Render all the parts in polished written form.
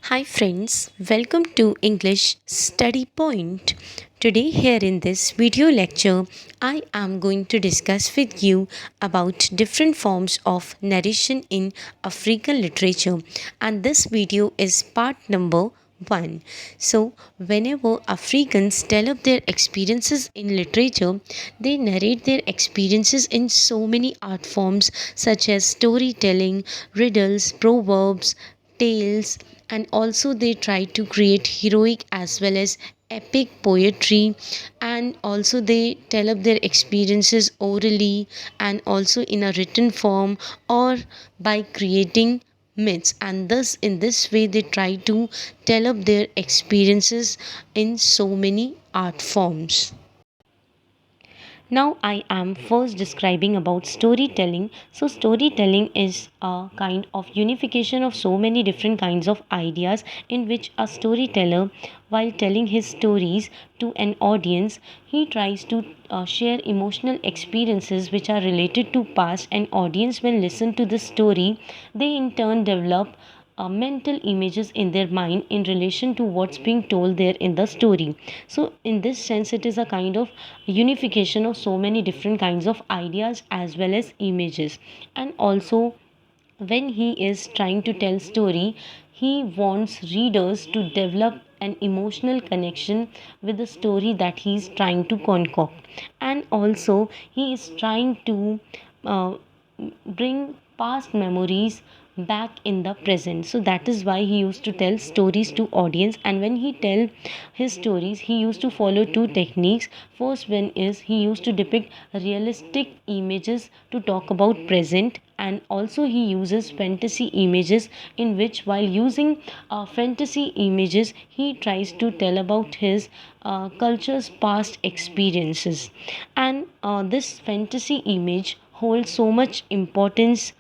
Hi friends, welcome to English Study Point. Today here in this video lecture, I am going to discuss with you about different forms of narration in African literature, and this video is part number 1. So, whenever Africans tell of their experiences in literature, they narrate their experiences in so many art forms such as storytelling, riddles, proverbs, tales, and also they try to create heroic as well as epic poetry, and also they tell up their experiences orally and also in a written form or by creating myths, and thus in this way they try to tell up their experiences in so many art forms. Now I am first describing about storytelling. So storytelling is a kind of unification of so many different kinds of ideas in which a storyteller, while telling his stories to an audience, he tries to share emotional experiences which are related to past, and audience when listen to the story, they in turn develop mental images in their mind in relation to what's being told there in the story. So in this sense it is a kind of unification of so many different kinds of ideas as well as images. And also when he is trying to tell story, he wants readers to develop an emotional connection with the story that he is trying to concoct, and also he is trying to uh, bring past memories back in the present. So that is why he used to tell stories to audience, and when he tell his stories he used to follow two techniques. First one is he used to depict realistic images to talk about present, and also he uses fantasy images in which while using fantasy images he tries to tell about his culture's past experiences. And this fantasy image holds so much importance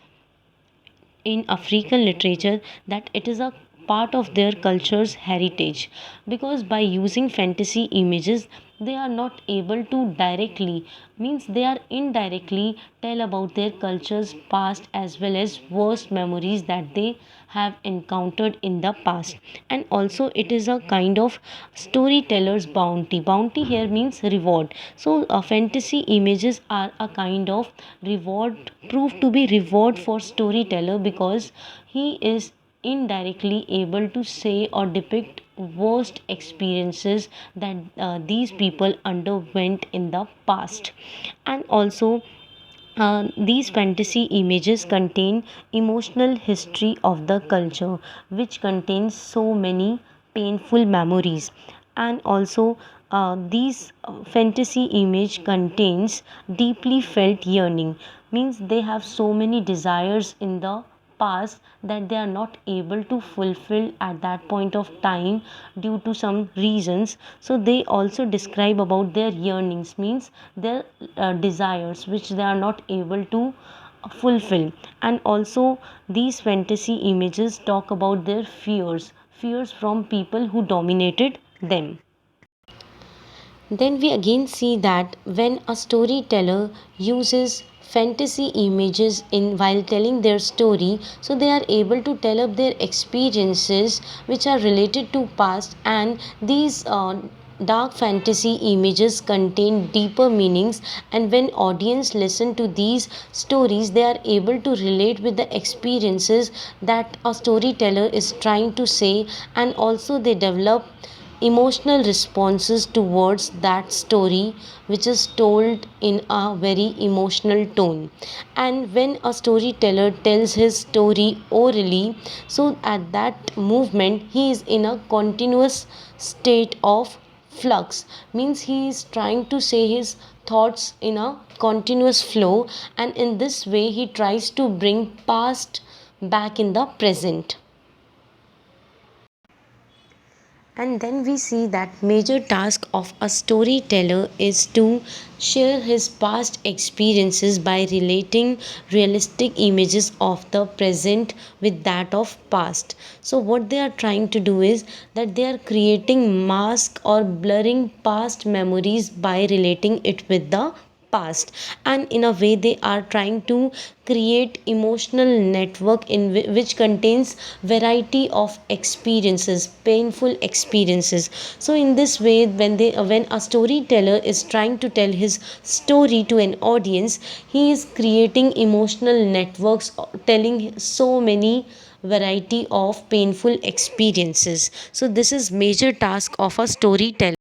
in African literature that it is a part of their culture's heritage, because by using fantasy images they are not able to directly, means they are indirectly tell about their culture's past as well as worst memories that they have encountered in the past. And also it is a kind of storyteller's bounty here means reward. So fantasy images are a kind of reward, proved to be reward for storyteller, because he is indirectly able to say or depict worst experiences that these people underwent in the past. And also these fantasy images contain emotional history of the culture, which contains so many painful memories. And also these fantasy image contains deeply felt yearning, means they have so many desires in the past that they are not able to fulfill at that point of time due to some reasons. So they also describe about their yearnings, means their desires which they are not able to fulfill. And also these fantasy images talk about their fears from people who dominated them. Then we again see that when a storyteller uses fantasy images in while telling their story, so they are able to tell up their experiences which are related to past, and these dark fantasy images contain deeper meanings, and when audience listen to these stories they are able to relate with the experiences that a storyteller is trying to say, and also they develop emotional responses towards that story which is told in a very emotional tone. And when a storyteller tells his story orally, so at that movement he is in a continuous state of flux, means he is trying to say his thoughts in a continuous flow, and in this way he tries to bring past back in the present. And then we see that major task of a storyteller is to share his past experiences by relating realistic images of the present with that of past. So what they are trying to do is that they are creating mask or blurring past memories by relating it with the past, and in a way they are trying to create emotional network in which contains variety of experiences, painful experiences. So in this way, when a storyteller is trying to tell his story to an audience, he is creating emotional networks, telling so many variety of painful experiences. So this is major task of a storyteller.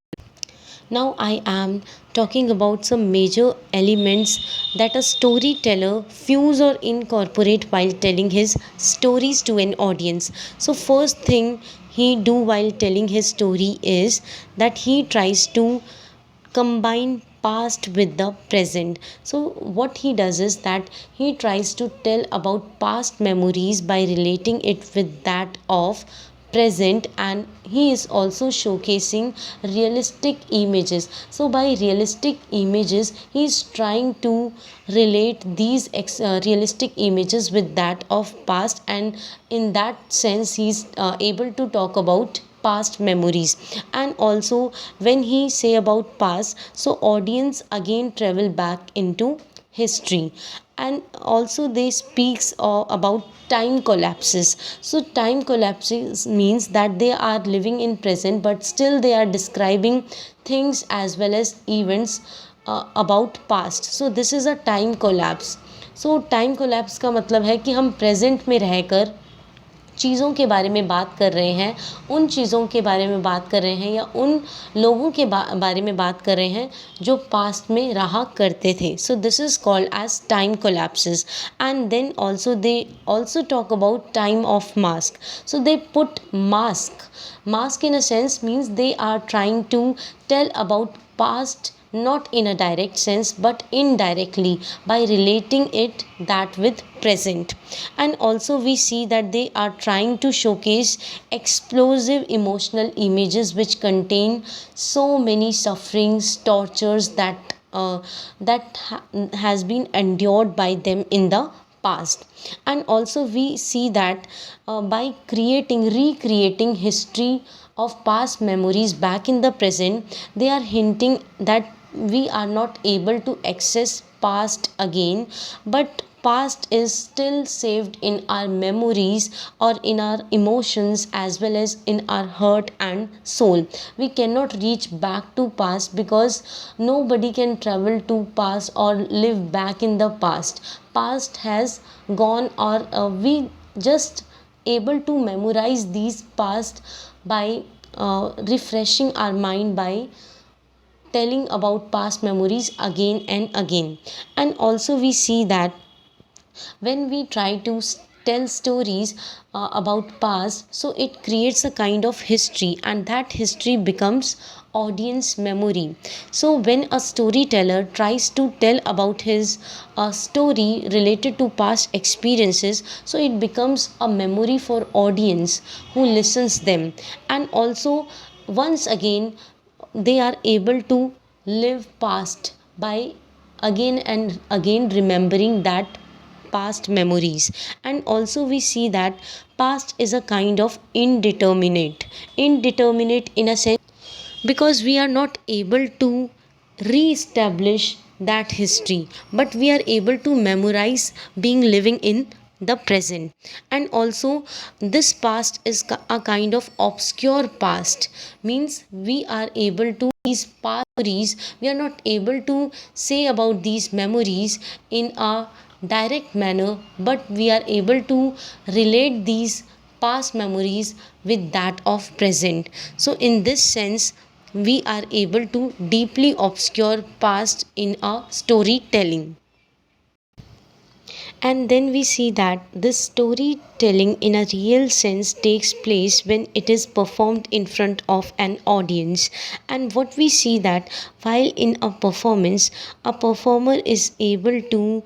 Now I am talking about some major elements that a storyteller fuse or incorporate while telling his stories to an audience. So first thing he do while telling his story is that he tries to combine past with the present. So what he does is that he tries to tell about past memories by relating it with that of present, and he is also showcasing realistic images. So by realistic images he is trying to relate these realistic images with that of past, and in that sense he is able to talk about past memories. And also when he say about past, so audience again travel back into history. And also they speaks about time collapses. So time collapses means that they are living in present but still they are describing things as well as events about past. So this is a time collapse. So time collapse का मतलब है कि हम present में रहकर चीज़ों के बारे में बात कर रहे हैं, उन चीज़ों के बारे में बात कर रहे हैं या उन लोगों के बारे में बात कर रहे हैं जो पास्ट में रहा करते थे. So this is called age time collapses. And then also they also talk about time of mask. So they put mask in a sense means they are trying to tell about past not in a direct sense but indirectly by relating it that with present. And also we see that they are trying to showcase explosive emotional images which contain so many sufferings, tortures has been endured by them in the past. And also we see that by recreating history of past memories back in the present, they are hinting that we are not able to access past again, but past is still saved in our memories or in our emotions as well as in our heart and soul. We cannot reach back to past because nobody can travel to past or live back in the past. Past has gone, or we just able to memorize these past by refreshing our mind by telling about past memories again and again. And also we see that when we try to tell stories about past, so it creates a kind of history and that history becomes audience memory. So when a storyteller tries to tell about his story related to past experiences, so it becomes a memory for audience who listens them. And also once again they are able to live past by again and again remembering that past memories. And also we see that past is a kind of indeterminate in a sense because we are not able to re-establish that history, but we are able to memorize being living in the present. And also this past is a kind of obscure past, means we are able to these past memories, we are not able to say about these memories in a direct manner, but we are able to relate these past memories with that of present. So in this sense we are able to deeply obscure past in our storytelling. And then we see that this storytelling in a real sense takes place when it is performed in front of an audience. And what we see that while in a performance, a performer is able to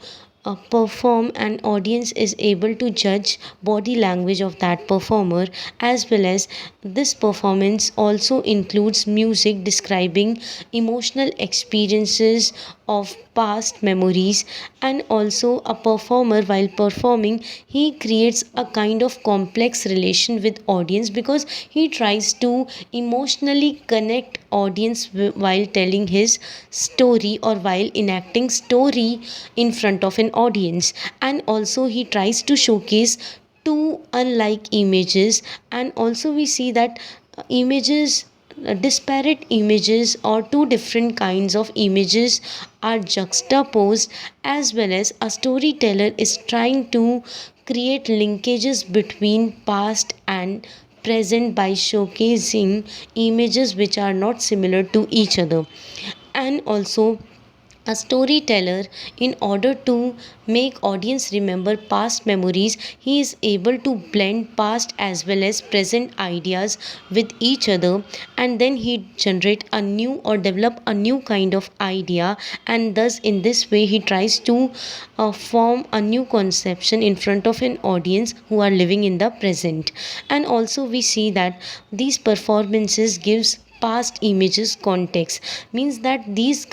perform, an audience is able to judge body language of that performer, as well as this performance also includes music describing emotional experiences of past memories. And also a performer while performing, he creates a kind of complex relation with audience because he tries to emotionally connect audience while telling his story or while enacting story in front of an audience. And also he tries to showcase two unlike images, and also we see that images disparate images or two different kinds of images are juxtaposed, as well as a storyteller is trying to create linkages between past and present by showcasing images which are not similar to each other. And also a storyteller, in order to make audience remember past memories, he is able to blend past as well as present ideas with each other, and then he generate a new or develop a new kind of idea, and thus in this way he tries to form a new conception in front of an audience who are living in the present. And also we see that these performances gives past images context, means that these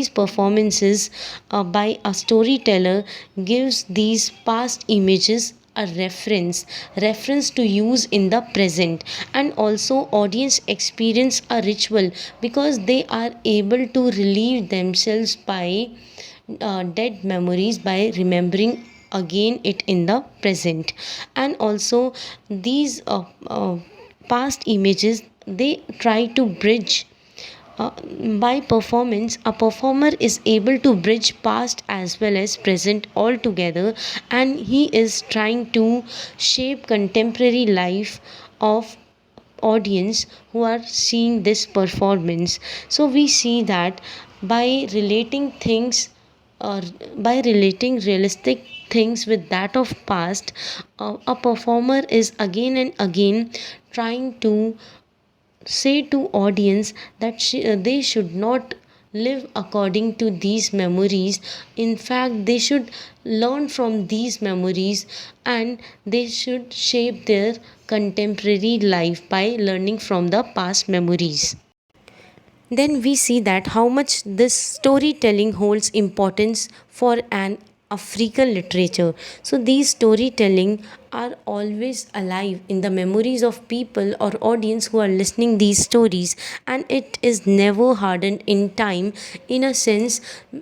performances by a storyteller gives these past images a reference to use in the present. And also audience experience a ritual because they are able to relieve themselves by dead memories by remembering again it in the present. And also these past images, they try to bridge uh, by performance. A performer is able to bridge past as well as present all together, and he is trying to shape contemporary life of audience who are seeing this performance. So we see that by relating things or by relating realistic things with that of past, a performer is again and again trying to say to audience that they should not live according to these memories. In fact, they should learn from these memories, and they should shape their contemporary life by learning from the past memories. Then we see that how much this storytelling holds importance for an African literature. So these storytelling are always alive in the memories of people or audience who are listening these stories, and it is never hardened in time. In a sense,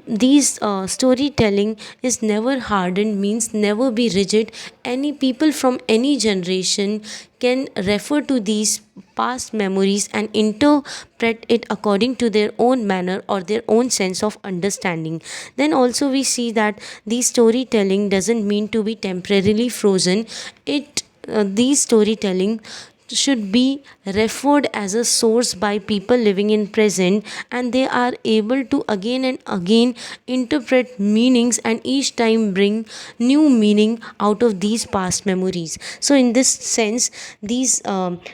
these storytelling is never hardened, means never be rigid. Any people from any generation can refer to these past memories and interpret it according to their own manner or their own sense of understanding. Then also we see that the storytelling doesn't mean to be temporarily frozen. It these storytelling should be referred as a source by people living in present, and they are able to again and again interpret meanings and each time bring new meaning out of these past memories. So in this sense, these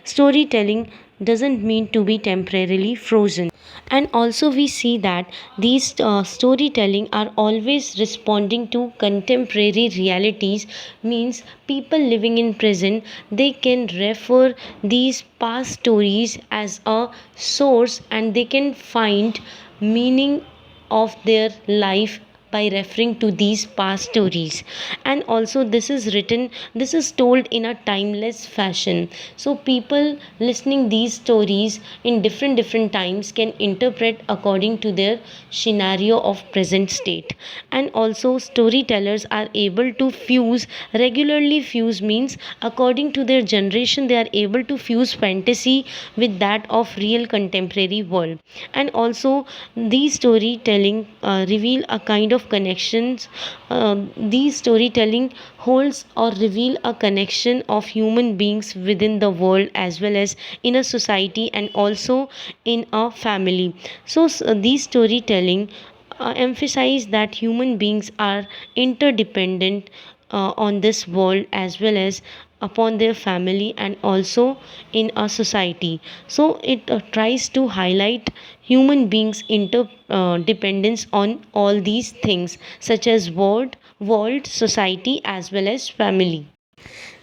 storytelling doesn't mean to be temporarily frozen. And also we see that these storytelling are always responding to contemporary realities, means people living in present, they can refer these past stories as a source, and they can find meaning of their life by referring to these past stories. And also this is told in a timeless fashion, so people listening these stories in different times can interpret according to their scenario of present state. And also storytellers are able to fuse means according to their generation, they are able to fuse fantasy with that of real contemporary world. And also these storytelling reveal a kind of connections. These storytelling holds or reveal a connection of human beings within the world as well as in a society and also in a family. So these storytelling emphasize that human beings are interdependent on this world as well as upon their family and also in a society. So it tries to highlight human beings interdependence on all these things such as world, society as well as family.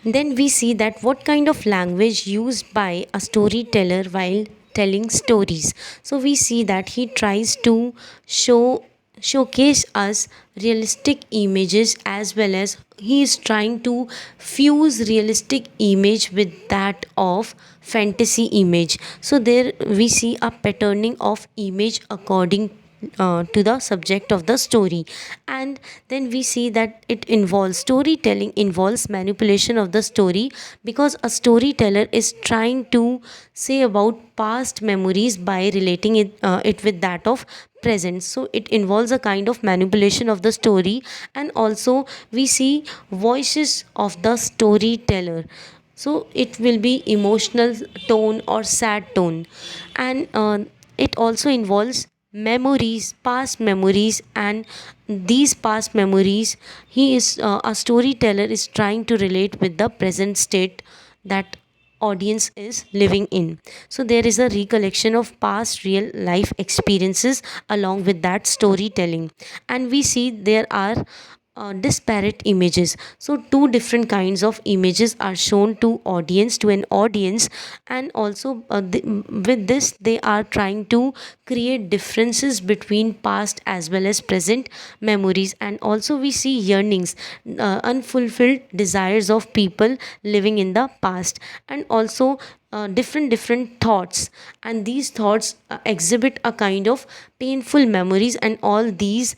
Then we see that what kind of language used by a storyteller while telling stories. So we see that he tries to show showcase us realistic images, as well as he is trying to fuse realistic image with that of fantasy image. So there we see a patterning of image according to the subject of the story. And then we see that it involves storytelling, involves manipulation of the story, because a storyteller is trying to say about past memories by relating it with that of present. So it involves a kind of manipulation of the story. And also we see voices of the storyteller, so it will be emotional tone or sad tone. And it also involves memories, past memories. And these past memories, he is a storyteller is trying to relate with the present state that audience is living in. So there is a recollection of past real life experiences along with that storytelling. And we see there are disparate images. So two different kinds of images are shown to an audience. And also with this they are trying to create differences between past as well as present memories. And also we see yearnings, unfulfilled desires of people living in the past. And also different thoughts, and these thoughts exhibit a kind of painful memories. And all these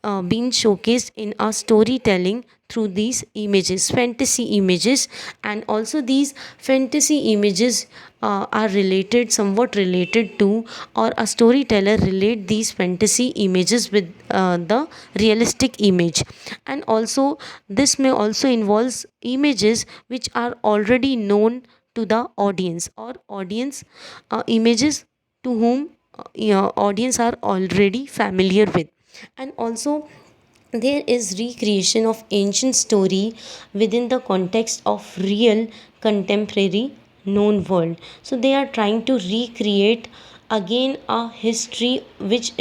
been showcased in our storytelling through these images, fantasy images. And also these fantasy images are related, somewhat related to, or a storyteller relate these fantasy images with the realistic image. And also this may also involves images which are already known to the audience, or audience images to whom audience are already familiar with. And also there is recreation of ancient story within the context of real contemporary known world. So they are trying to recreate again a history which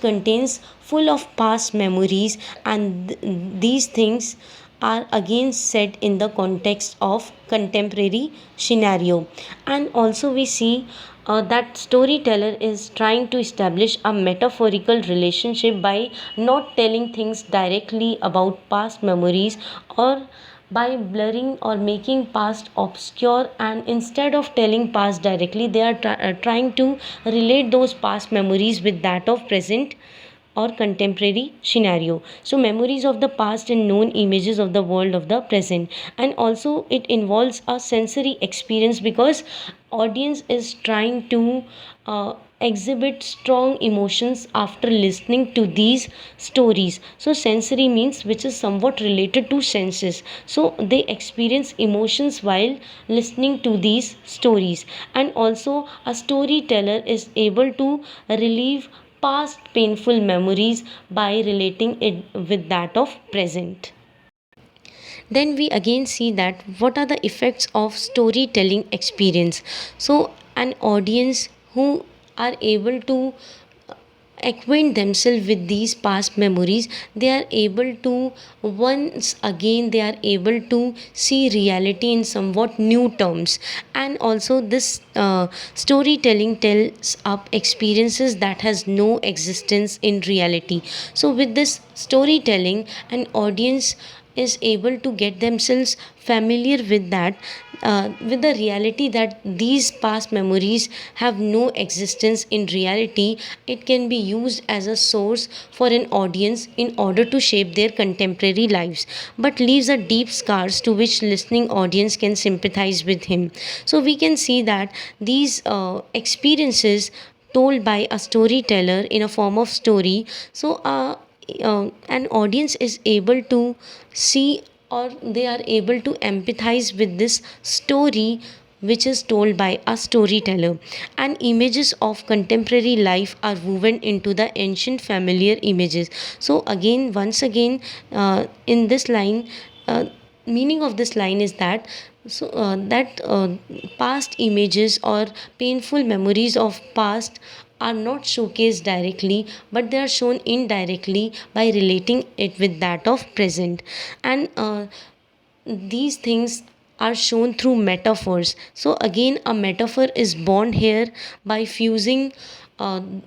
contains full of past memories. And these things are again set in the context of contemporary scenario. And also we see that storyteller is trying to establish a metaphorical relationship by not telling things directly about past memories, or by blurring or making past obscure. And instead of telling past directly, they are trying to relate those past memories with that of present or contemporary scenario. So memories of the past and known images of the world of the present. And also it involves a sensory experience, because audience is trying to exhibit strong emotions after listening to these stories. So sensory means which is somewhat related to senses, so they experience emotions while listening to these stories. And also a storyteller is able to relieve past painful memories by relating it with that of present. Then we again see that what are the effects of storytelling experience. So an audience who are able to acquaint themselves with these past memories, they are able to once again they are able to see reality in somewhat new terms. And also this storytelling tells up experiences that has no existence in reality. So with this storytelling, an audience is able to get themselves familiar with that, with the reality that these past memories have no existence in reality. It can be used as a source for an audience in order to shape their contemporary lives, but leaves a deep scars to which listening audience can sympathize with him. So we can see that these experiences told by a storyteller in a form of story. So an audience is able to see, or they are able to empathize with this story which is told by a storyteller. And images of contemporary life are woven into the ancient familiar images. So again, once again, in this line, meaning of this line is that that past images or painful memories of past are not showcased directly, but they are shown indirectly by relating it with that of present. And these things are shown through metaphors. So again, a metaphor is born here by fusing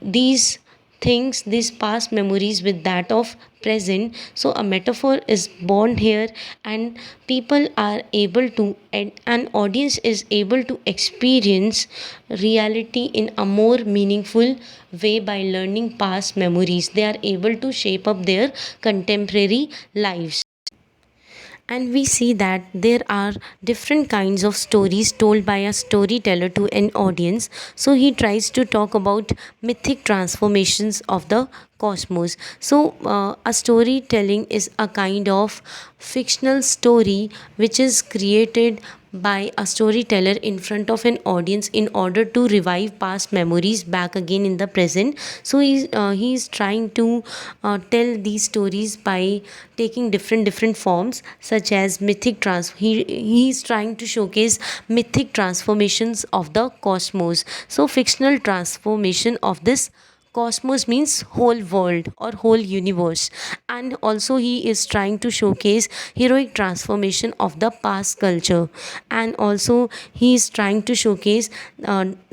these things, these past memories with that of present. So a metaphor is born here, and people are able to, and an audience is able to experience reality in a more meaningful way by learning past memories. They are able to shape up their contemporary lives. And we see that there are different kinds of stories told by a storyteller to an audience. So he tries to talk about mythic transformations of the cosmos. So a storytelling is a kind of fictional story which is created by a storyteller in front of an audience in order to revive past memories back again in the present. So he's trying to tell these stories by taking different forms, such as he's trying to showcase mythic transformations of the cosmos. So fictional transformation of this cosmos means whole world or whole universe. And also he is trying to showcase heroic transformation of the past culture. And also he is trying to showcase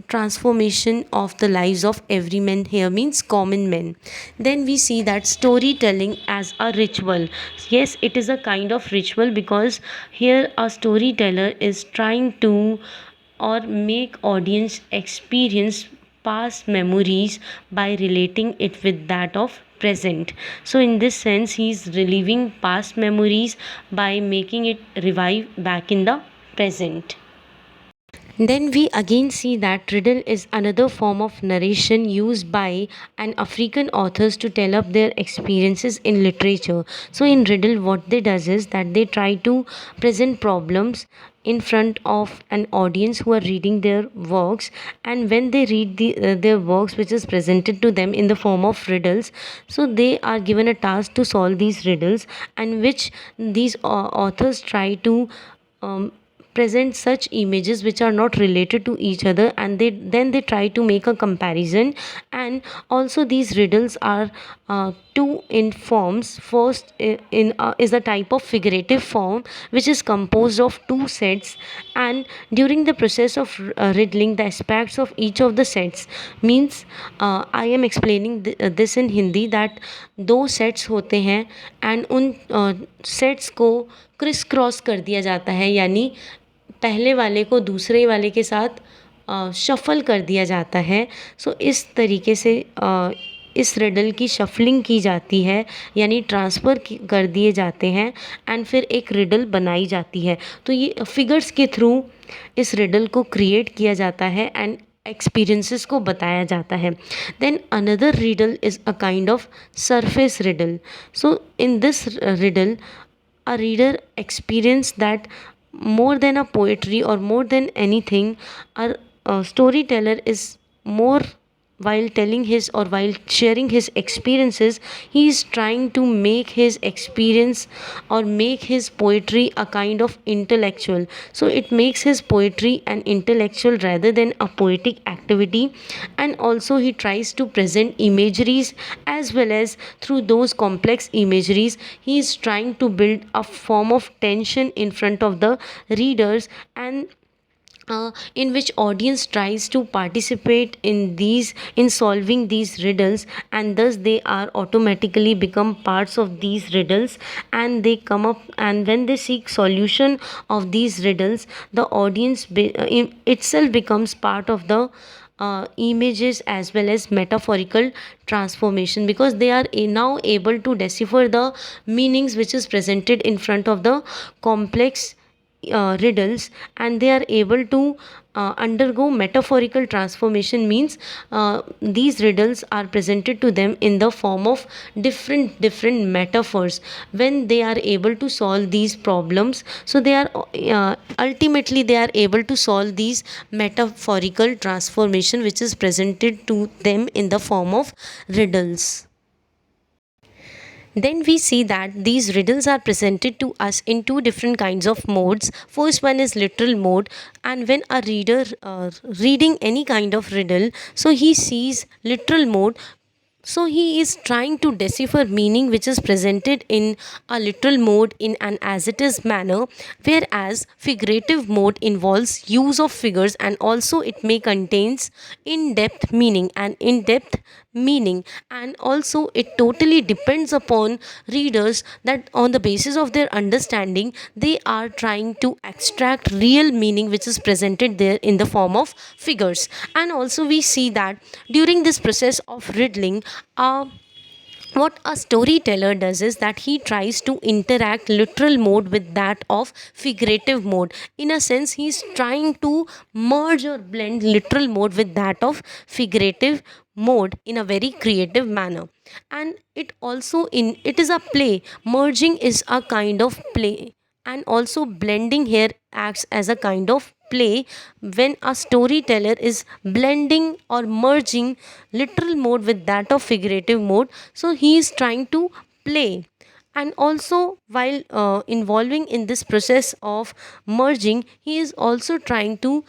transformation of the lives of every man, here means common men. Then we see that storytelling as a ritual. Yes, it is a kind of ritual, because here a storyteller is trying to or make audience experience past memories by relating it with that of present. So in this sense he is reliving past memories by making it revive back in the present. Then we again see that riddle is another form of narration used by an African authors to tell up their experiences in literature. So in riddle what they does is that they try to present problems in front of an audience who are reading their works, and when they read their works which is presented to them in the form of riddles, so they are given a task to solve these riddles, and which these authors try to um, present such images which are not related to each other, and they try to make a comparison. And also these riddles are two in forms. First in is a type of figurative form which is composed of two sets, and during the process of riddling, the aspects of each of the sets means I am explaining this in Hindi, that दो sets होते हैं and उन sets को criss cross कर दिया जाता है, यानी पहले वाले को दूसरे वाले के साथ शफ़ल कर दिया जाता है. सो इस तरीके से इस रिडल की शफलिंग की जाती है, यानी ट्रांसफ़र कर दिए जाते हैं, एंड फिर एक रिडल बनाई जाती है. तो ये फिगर्स के थ्रू इस रिडल को क्रिएट किया जाता है एंड एक्सपीरियंसेस को बताया जाता है. Then another riddle is a kind of surface riddle. So in this riddle a reader experience that more than a poetry or more than anything, a storyteller is more, while telling his or while sharing his experiences, he is trying to make his experience or make his poetry a kind of intellectual. So it makes his poetry an intellectual rather than a poetic activity. And also he tries to present imageries, as well as through those complex imageries he is trying to build a form of tension in front of the readers, and in which audience tries to participate in solving these riddles, and thus they are automatically become parts of these riddles, and they come up, and when they seek solution of these riddles, the audience itself becomes part of the images as well as metaphorical transformation, because they are now able to decipher the meanings which is presented in front of the complex riddles, and they are able to undergo metaphorical transformation. Means these riddles are presented to them in the form of different metaphors. When they are able to solve these problems, so they are ultimately they are able to solve these metaphorical transformation which is presented to them in the form of riddles. Then we see that these riddles are presented to us in two different kinds of modes. First one is literal mode, and when a reader reading any kind of riddle, so he sees literal mode. So he is trying to decipher meaning which is presented in a literal mode in an as it is manner, whereas figurative mode involves use of figures, and also it may contains in-depth meaning, and in-depth meaning, and also it totally depends upon readers that on the basis of their understanding they are trying to extract real meaning which is presented there in the form of figures. And also we see that during this process of riddling, what a storyteller does is that he tries to interact literal mode with that of figurative mode. In a sense, he's trying to merge or blend literal mode with that of figurative mode in a very creative manner. And it is a play. Merging is a kind of play, and also blending here acts as a kind of play when a storyteller is blending or merging literal mode with that of figurative mode. So he is trying to play. And also while involving in this process of merging, he is also trying to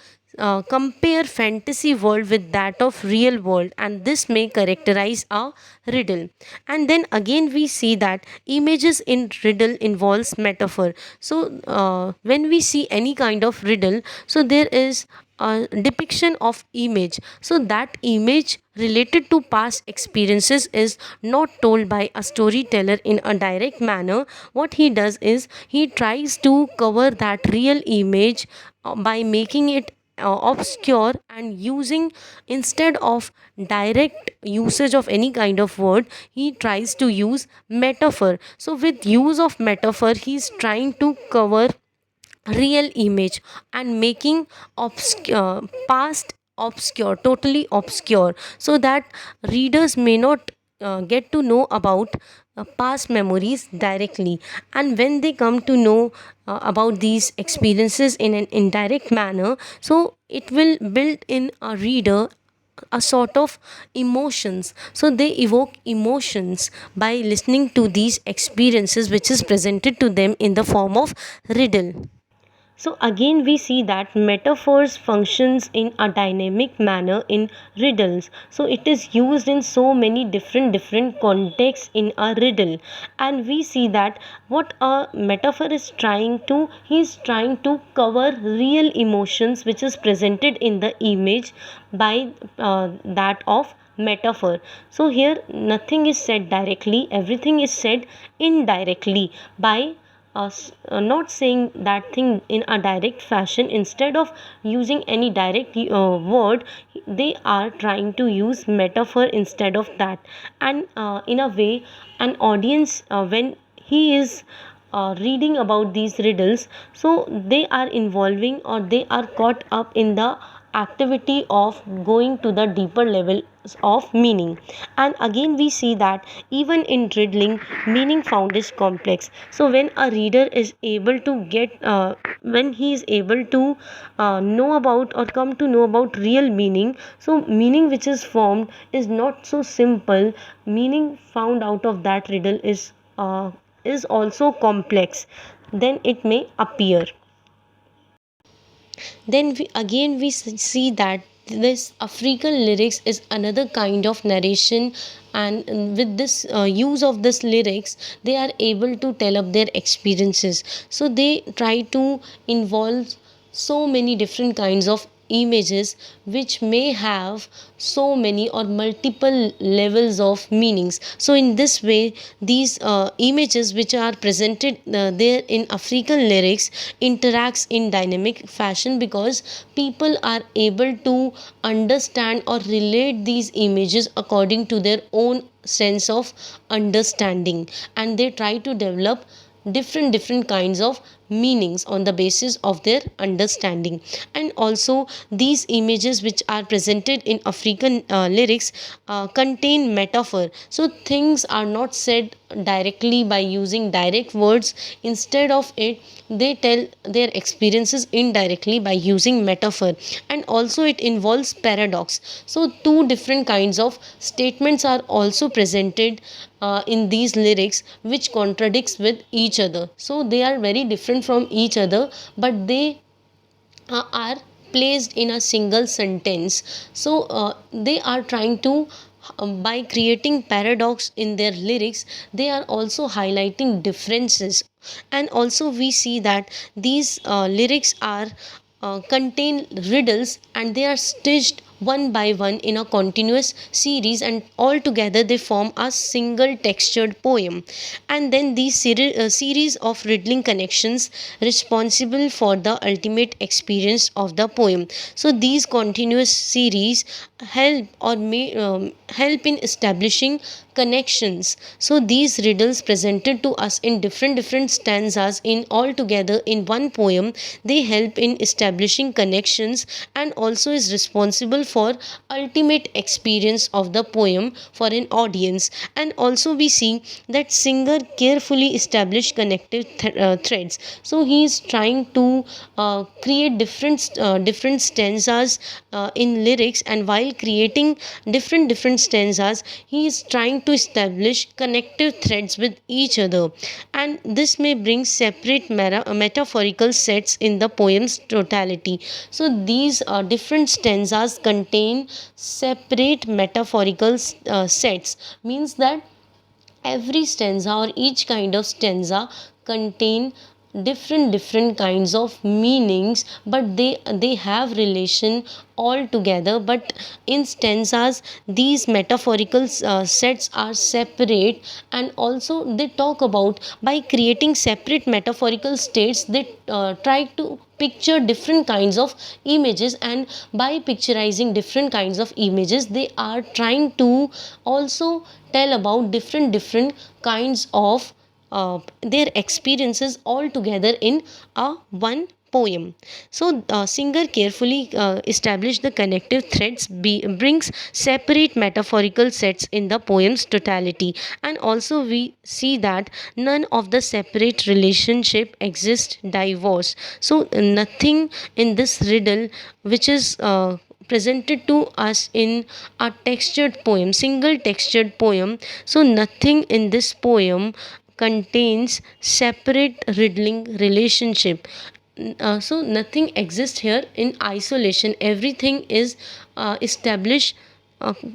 compare fantasy world with that of real world, and this may characterize a riddle. And then again we see that images in riddle involves metaphor. So when we see any kind of riddle, so there is a depiction of image. So that image related to past experiences is not told by a storyteller in a direct manner. What he does is he tries to cover that real image by making it obscure, and using, instead of direct usage of any kind of word, he tries to use metaphor. So with use of metaphor he is trying to cover real image and making past obscure, totally obscure, so that readers may not get to know about past memories directly. And when they come to know about these experiences in an indirect manner, so it will build in a reader a sort of emotions. So they evoke emotions by listening to these experiences which is presented to them in the form of riddle. So again we see that metaphors functions in a dynamic manner in riddles. So it is used in so many different contexts in a riddle. And we see that what a metaphor is trying to, he is trying to cover real emotions which is presented in the image by that of metaphor. So here nothing is said directly, everything is said indirectly by not saying that thing in a direct fashion. Instead of using any direct word, they are trying to use metaphor instead of that. And in a way, an audience, when he is reading about these riddles, so they are involving or they are caught up in the activity of going to the deeper levels of meaning. And again we see that even in riddling, meaning found is complex. So when a reader is able to get when he is able to know about or come to know about real meaning, so meaning which is formed is not so simple. Meaning found out of that riddle is also complex then it may appear. Then we see that this African lyrics is another kind of narration, and with this use of this lyrics they are able to tell up their experiences. So they try to involve so many different kinds of images which may have so many or multiple levels of meanings. So in this way these images which are presented there in African lyrics interacts in dynamic fashion, because people are able to understand or relate these images according to their own sense of understanding, and they try to develop different kinds of meanings on the basis of their understanding. And also these images which are presented in African lyrics contain metaphor. So things are not said directly by using direct words. Instead of it, they tell their experiences indirectly by using metaphor. And also it involves paradox. So two different kinds of statements are also presented in these lyrics which contradicts with each other. So they are very different from each other, but they are placed in a single sentence. So they are trying to by creating paradox in their lyrics, they are also highlighting differences. And also we see that these lyrics are contain riddles, and they are stitched one by one in a continuous series, and all together they form a single textured poem. And then these series of riddling connections responsible for the ultimate experience of the poem. So these continuous series help or may help in establishing connections. So these riddles presented to us in different stanzas in all together in one poem, they help in establishing connections and also is responsible for ultimate experience of the poem for an audience. And also we see that singer carefully establish connective threads. So he is trying to create different stanzas in lyrics, and while creating different stanzas, he is trying to establish connective threads with each other, and this may bring separate metaphorical sets in the poem's totality. So these different stanzas contain separate metaphorical sets, means that every stanza or each kind of stanza contain different kinds of meanings, but they have relation all together. But in stanzas these metaphorical sets are separate, and also they talk about, by creating separate metaphorical states, they try to picture different kinds of images, and by picturizing different kinds of images they are trying to also tell about different kinds of their experiences all together in a one poem. So singer carefully established the connective threads, brings separate metaphorical sets in the poem's totality, and also we see that none of the separate relationship exist divorce. So nothing in this riddle which is presented to us in a textured poem, single textured poem. So nothing in this poem contains separate riddling relationship. So nothing exists here in isolation. Everything is established,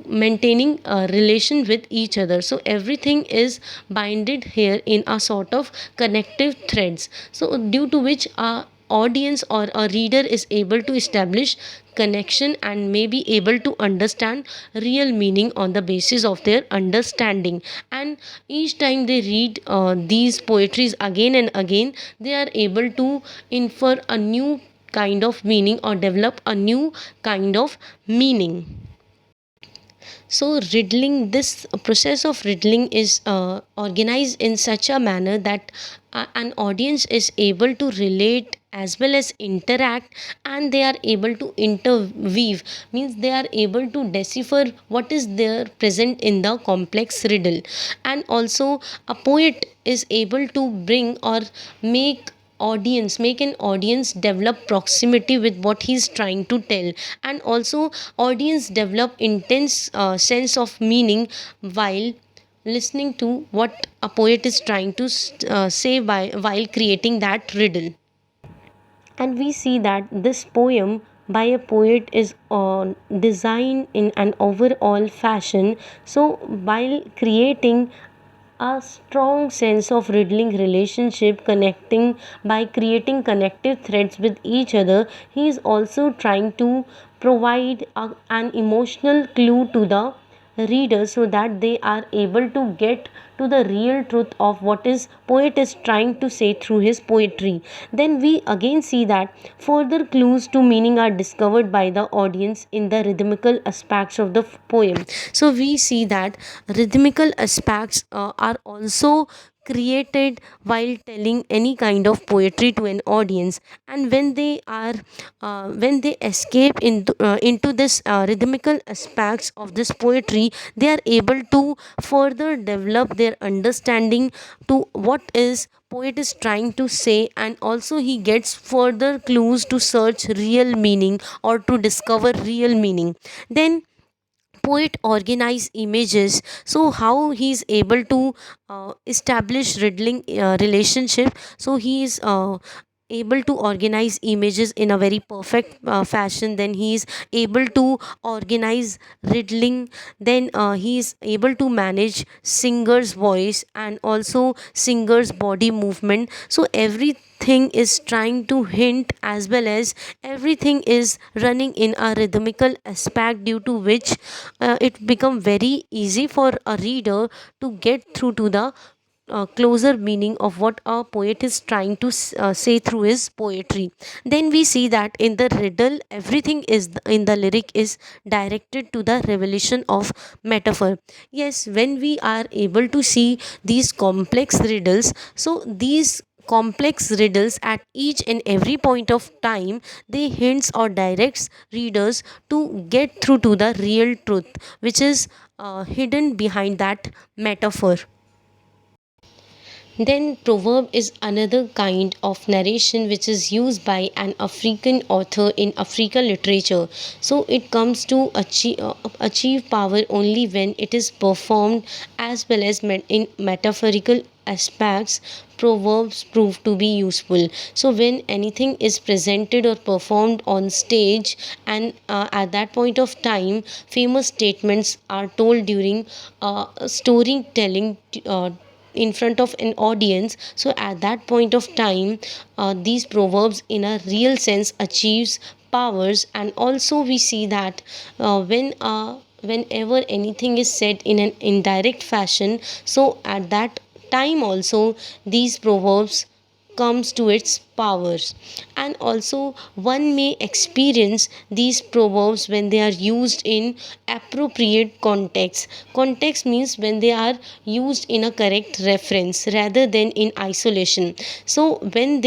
maintaining a relation with each other. So everything is binded here in a sort of connective threads, so due to which a audience or a reader is able to establish connection and may be able to understand real meaning on the basis of their understanding. And each time they read these poetries again and again, they are able to infer a new kind of meaning or develop a new kind of meaning. So riddling, this process of riddling is organized in such a manner that an audience is able to relate as well as interact, and they are able to interweave, means they are able to decipher what is there present in the complex riddle. And also a poet is able to bring or make an audience develop proximity with what he's trying to tell, and also audience develop intense sense of meaning while listening to what a poet is trying to say while creating that riddle. And we see that this poem by a poet is designed in an overall fashion. So while creating a strong sense of riddling relationship, connecting by creating connective threads with each other, he is also trying to provide an emotional clue to the readers so that they are able to get to the real truth of what is poet is trying to say through his poetry. Then we again see that further clues to meaning are discovered by the audience in the rhythmical aspects of the poem. So we see that rhythmical aspects are also created while telling any kind of poetry to an audience, and when they escape into this rhythmical aspects of this poetry, they are able to further develop their understanding to what is poet is trying to say, and also he gets further clues to search real meaning or to discover real meaning. Then poet organize images. So how he's able to establish riddling relationship, so he is able to organize images in a very perfect fashion. Then he is able to organize riddling. Then he is able to manage singer's voice and also singer's body movement. So everything everything is trying to hint, as well as everything is running in a rhythmical aspect, due to which it become very easy for a reader to get through to the closer meaning of what a poet is trying to say through his poetry. Then we see that in the riddle, everything is in the lyric is directed to the revelation of metaphor. Yes, when we are able to see these complex riddles, so these complex riddles at each and every point of time, they hints or directs readers to get through to the real truth which is hidden behind that metaphor. Then, proverb is another kind of narration which is used by an African author in African literature. So, it comes to achieve power only when it is performed, as well as in metaphorical aspects. Proverbs prove to be useful. So, when anything is presented or performed on stage, and at that point of time, famous statements are told during storytelling. In front of an audience, so at that point of time, these proverbs in a real sense achieves powers. And also we see that whenever anything is said in an indirect fashion, so at that time also these proverbs comes to its powers. And also one may experience these proverbs when they are used in appropriate context. Context means when they are used in a correct reference rather than in isolation. So when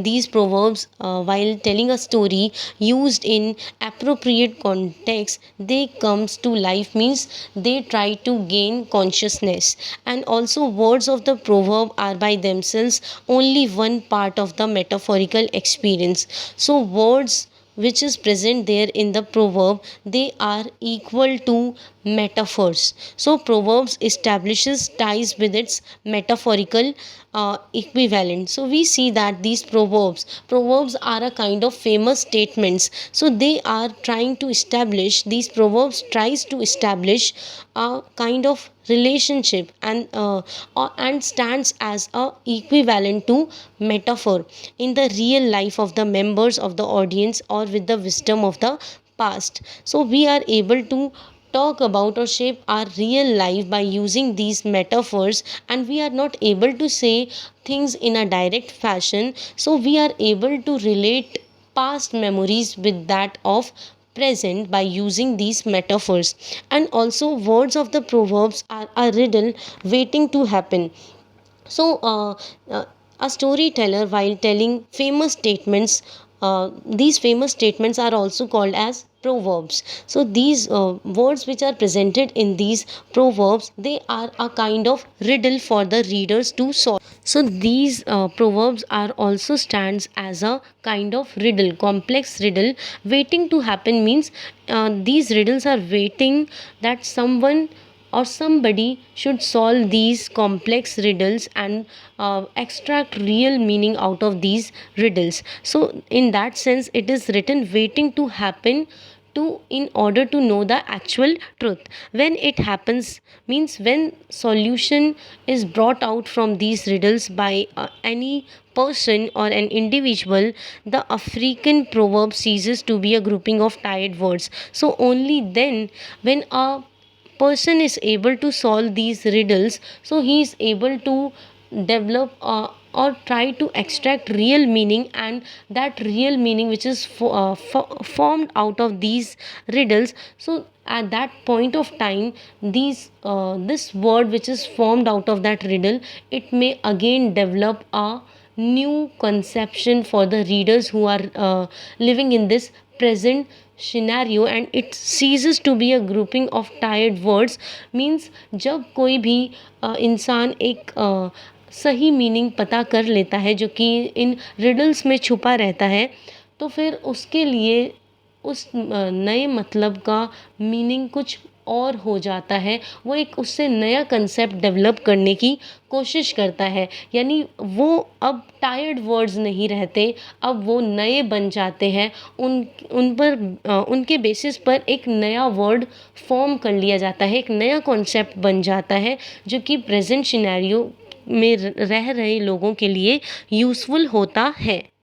these proverbs, while telling a story, used in appropriate context, they comes to life, means they try to gain consciousness. And also words of the proverb are by themselves only one part of the metaphorical experience. So words which is present there in the proverb, they are equal to metaphors. So proverbs establishes ties with its metaphorical equivalent. So we see that these proverbs are a kind of famous statements. So they are trying to establish, these proverbs tries to establish a kind of relationship, and stands as a equivalent to metaphor in the real life of the members of the audience, or with the wisdom of the past. So we are able to talk about or shape our real life by using these metaphors, and we are not able to say things in a direct fashion, so we are able to relate past memories with that of present by using these metaphors. And also words of the proverbs are a riddle waiting to happen. So, a storyteller, while telling famous statements, these famous statements are also called as proverbs. So, these words which are presented in these proverbs, they are a kind of riddle for the readers to solve. So, these proverbs are also stands as a kind of riddle, complex riddle waiting to happen. Means these riddles are waiting that someone or somebody should solve these complex riddles, and extract real meaning out of these riddles. So in that sense, it is written waiting to happen, to in order to know the actual truth. When it happens, means when solution is brought out from these riddles by any person or an individual, the African proverb ceases to be a grouping of tired words. So only then, when a person is able to solve these riddles, so he is able to develop or try to extract real meaning, and that real meaning which is formed out of these riddles. So at that point of time, this word which is formed out of that riddle, it may again develop a new conception for the readers who are living in this present scenario, and it ceases to be a grouping of tired words. Means जब कोई भी इंसान एक सही meaning पता कर लेता है जो कि इन रिडल्स में छुपा रहता है, तो फिर उसके लिए उस नए मतलब का मीनिंग कुछ और हो जाता है। वो एक उससे नया कंसेप्ट डेवलप करने की कोशिश करता है, यानी वो अब टायर्ड वर्ड्स नहीं रहते, अब वो नए बन जाते हैं। उन पर उनके बेसिस पर एक नया वर्ड फॉर्म कर लिया जाता है, एक नया कॉन्सेप्ट बन जाता है जो कि प्रेजेंट सिनेरियो में रह रहे लोगों के लिए यूज़फुल होता है।